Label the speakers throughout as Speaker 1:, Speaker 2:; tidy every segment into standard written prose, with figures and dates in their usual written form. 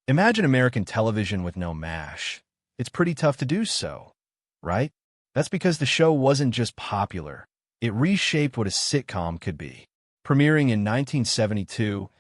Speaker 1: Imagine American television with no MASH. It's pretty tough to do so, right? That's because the show wasn't just popular. It reshaped what a sitcom could be. Premiering in 1972,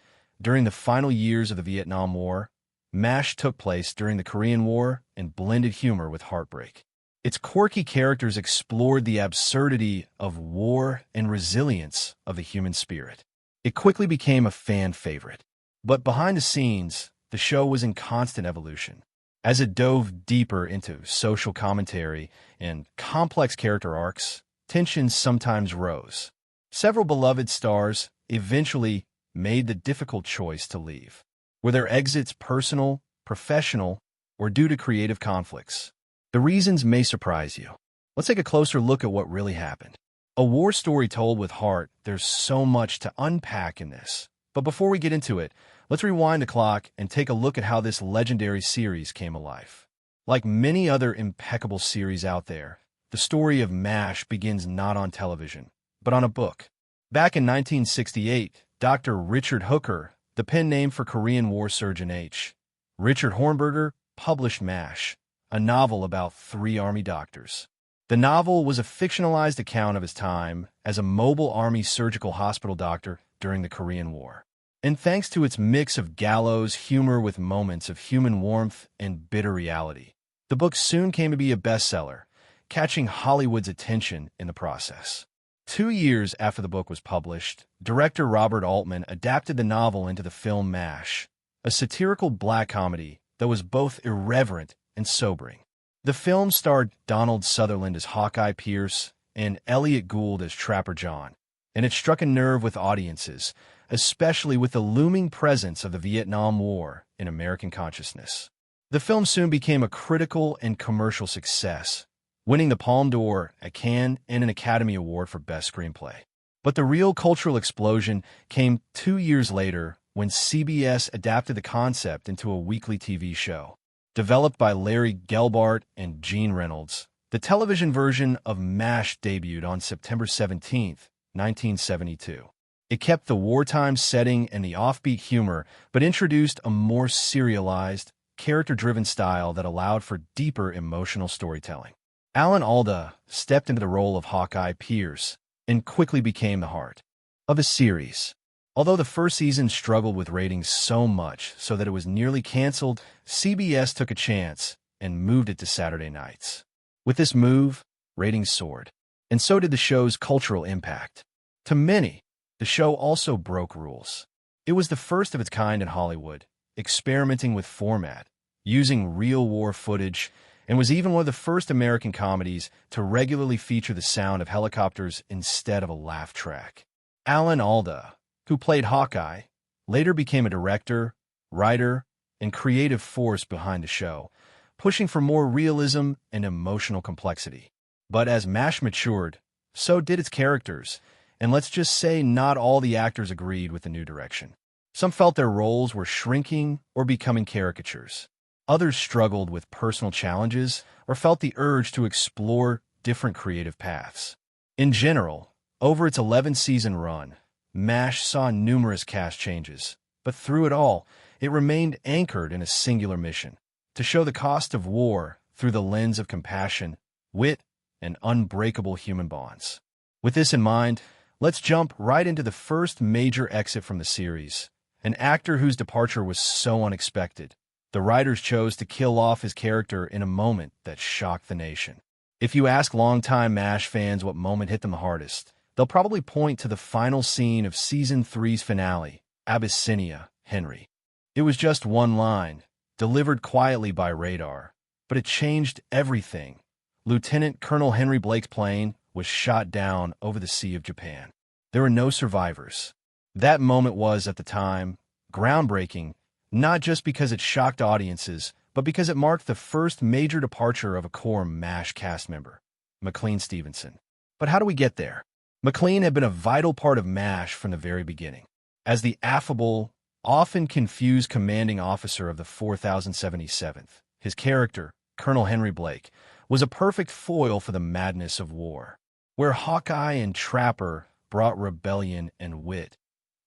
Speaker 1: during the final years of the Vietnam War, MASH took place during the Korean War and blended humor with heartbreak. Its quirky characters explored the absurdity of war and resilience of the human spirit. It quickly became a fan favorite. But behind the scenes, the show was in constant evolution. As it dove deeper into social commentary and complex character arcs, tensions sometimes rose. Several beloved stars eventually made the difficult choice to leave. Were their exits personal, professional, or due to creative conflicts? The reasons may surprise you. Let's take a closer look at what really happened. A war story told with heart, there's so much to unpack in this. But before we get into it, let's rewind the clock and take a look at how this legendary series came alive. Like many other impeccable series out there, the story of MASH begins not on television, but on a book. Back in 1968, Dr. Richard Hooker, the pen name for Korean War Surgeon H. Richard Hornberger, published MASH, a novel about three Army doctors. The novel was a fictionalized account of his time as a mobile Army surgical hospital doctor during the Korean War. And thanks to its mix of gallows humor with moments of human warmth and bitter reality, the book soon came to be a bestseller, catching Hollywood's attention in the process. 2 years after the book was published, director Robert Altman adapted the novel into the film MASH, a satirical black comedy that was both irreverent and sobering. The film starred Donald Sutherland as Hawkeye Pierce and Elliot Gould as Trapper John, and it struck a nerve with audiences, especially with the looming presence of the Vietnam War in American consciousness. The film soon became a critical and commercial success, winning the Palme d'Or at Cannes and an Academy Award for Best Screenplay. But the real cultural explosion came 2 years later when CBS adapted the concept into a weekly TV show. Developed by Larry Gelbart and Gene Reynolds, the television version of MASH debuted on September 17, 1972. It kept the wartime setting and the offbeat humor, but introduced a more serialized, character-driven style that allowed for deeper emotional storytelling. Alan Alda stepped into the role of Hawkeye Pierce and quickly became the heart of the series. Although the first season struggled with ratings so much so that it was nearly canceled, CBS took a chance and moved it to Saturday nights. With this move, ratings soared, and so did the show's cultural impact. To many, the show also broke rules. It was the first of its kind in Hollywood, experimenting with format, using real war footage, and was even one of the first American comedies to regularly feature the sound of helicopters instead of a laugh track. Alan Alda, who played Hawkeye, later became a director, writer, and creative force behind the show, pushing for more realism and emotional complexity. But as MASH matured, so did its characters, and let's just say not all the actors agreed with the new direction. Some felt their roles were shrinking or becoming caricatures. Others struggled with personal challenges or felt the urge to explore different creative paths. In general, over its 11-season run, MASH saw numerous cast changes, but through it all, it remained anchored in a singular mission: to show the cost of war through the lens of compassion, wit, and unbreakable human bonds. With this in mind, let's jump right into the first major exit from the series, an actor whose departure was so unexpected. The writers chose to kill off his character in a moment that shocked the nation. If you ask longtime MASH fans what moment hit them the hardest, they'll probably point to the final scene of Season 3's finale, Abyssinia, Henry. It was just one line, delivered quietly by radar, but it changed everything. Lieutenant Colonel Henry Blake's plane was shot down over the Sea of Japan. There were no survivors. That moment was, at the time, groundbreaking, not just because it shocked audiences, but because it marked the first major departure of a core MASH cast member, McLean Stevenson. But how do we get there? McLean had been a vital part of MASH from the very beginning. As the affable, often confused commanding officer of the 4077th, his character, Colonel Henry Blake, was a perfect foil for the madness of war. Where Hawkeye and Trapper brought rebellion and wit,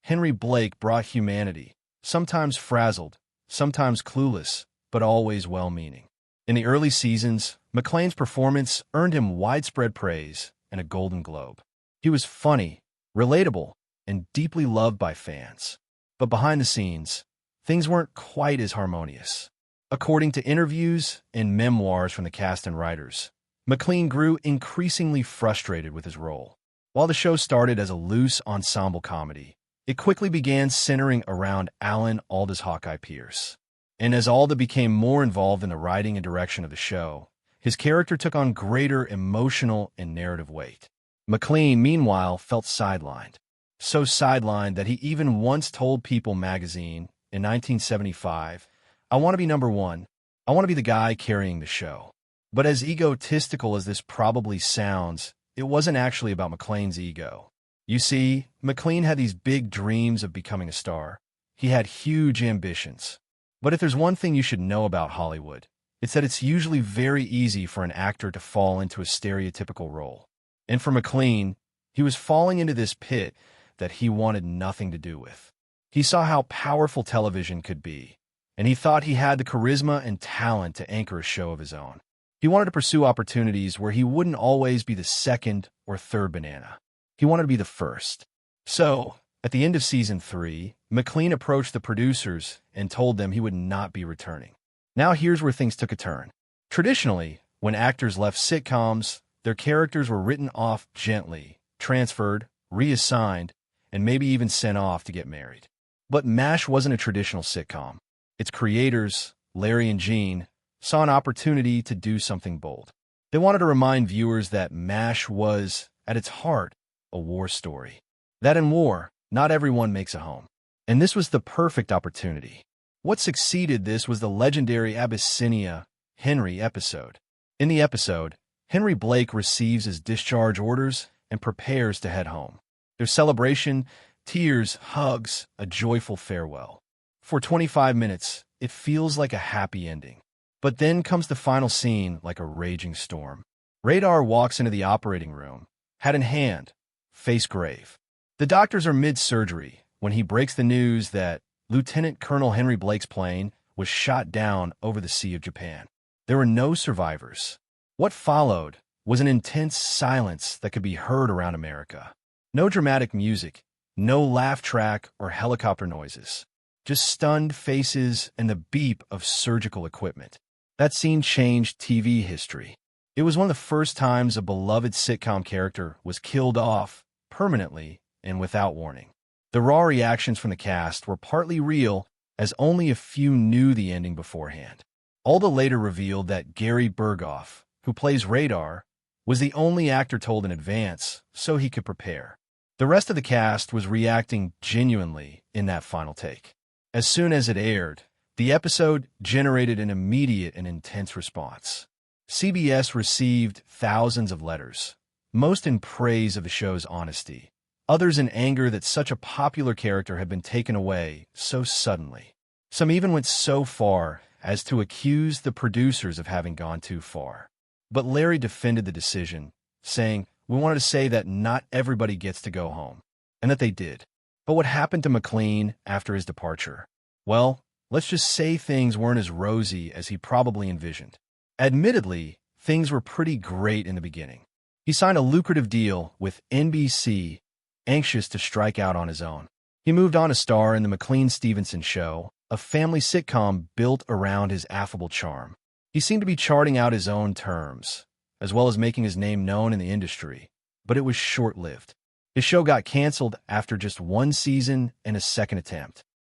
Speaker 1: Henry Blake brought humanity, sometimes frazzled, sometimes clueless, but always well-meaning. In the early seasons, McClane's performance earned him widespread praise and a Golden Globe. He was funny, relatable, and deeply loved by fans. But behind the scenes, things weren't quite as harmonious. According to interviews and memoirs from the cast and writers, McClane grew increasingly frustrated with his role. While the show started as a loose ensemble comedy, it quickly began centering around Alan Alda's Hawkeye Pierce. And as Alda became more involved in the writing and direction of the show, his character took on greater emotional and narrative weight. McClane, meanwhile, felt sidelined. So sidelined that he even once told People magazine in 1975, "I want to be number one. I want to be the guy carrying the show." But as egotistical as this probably sounds, it wasn't actually about McClane's ego. You see, McClane had these big dreams of becoming a star. He had huge ambitions. But if there's one thing you should know about Hollywood, it's that it's usually very easy for an actor to fall into a stereotypical role. And for McClane, he was falling into this pit that he wanted nothing to do with. He saw how powerful television could be, and he thought he had the charisma and talent to anchor a show of his own. He wanted to pursue opportunities where he wouldn't always be the second or third banana. He wanted to be the first. So, at the end of season 3, McClane approached the producers and told them he would not be returning. Now here's where things took a turn. Traditionally, when actors left sitcoms, their characters were written off gently, transferred, reassigned, and maybe even sent off to get married. But MASH wasn't a traditional sitcom. Its creators, Larry and Gene, saw an opportunity to do something bold. They wanted to remind viewers that MASH was, at its heart, a war story. That in war, not everyone makes a home. And this was the perfect opportunity. What succeeded this was the legendary Abyssinia Henry episode. In the episode, Henry Blake receives his discharge orders and prepares to head home. There's celebration, tears, hugs, a joyful farewell. For 25 minutes, it feels like a happy ending. But then comes the final scene like a raging storm. Radar walks into the operating room, hat in hand, face grave. The doctors are mid-surgery when he breaks the news that Lieutenant Colonel Henry Blake's plane was shot down over the Sea of Japan. There were no survivors. What followed was an intense silence that could be heard around America. No dramatic music, no laugh track or helicopter noises. Just stunned faces and the beep of surgical equipment. That scene changed TV history. It was one of the first times a beloved sitcom character was killed off permanently and without warning. The raw reactions from the cast were partly real, as only a few knew the ending beforehand. Alda later revealed that Gary Berghoff, who plays Radar, was the only actor told in advance so he could prepare. The rest of the cast was reacting genuinely in that final take. As soon as it aired, the episode generated an immediate and intense response. CBS received thousands of letters, most in praise of the show's honesty, others in anger that such a popular character had been taken away so suddenly. Some even went so far as to accuse the producers of having gone too far. But Larry defended the decision, saying, "We wanted to say that not everybody gets to go home," and that they did. But what happened to McClane after his departure? Well, let's just say things weren't as rosy as he probably envisioned. Admittedly, things were pretty great in the beginning. He signed a lucrative deal with NBC, anxious to strike out on his own. He moved on to star in the McLean-Stevenson Show, a family sitcom built around his affable charm. He seemed to be charting out his own terms, as well as making his name known in the industry, but it was short-lived. His show got canceled after just one season and a second attempt.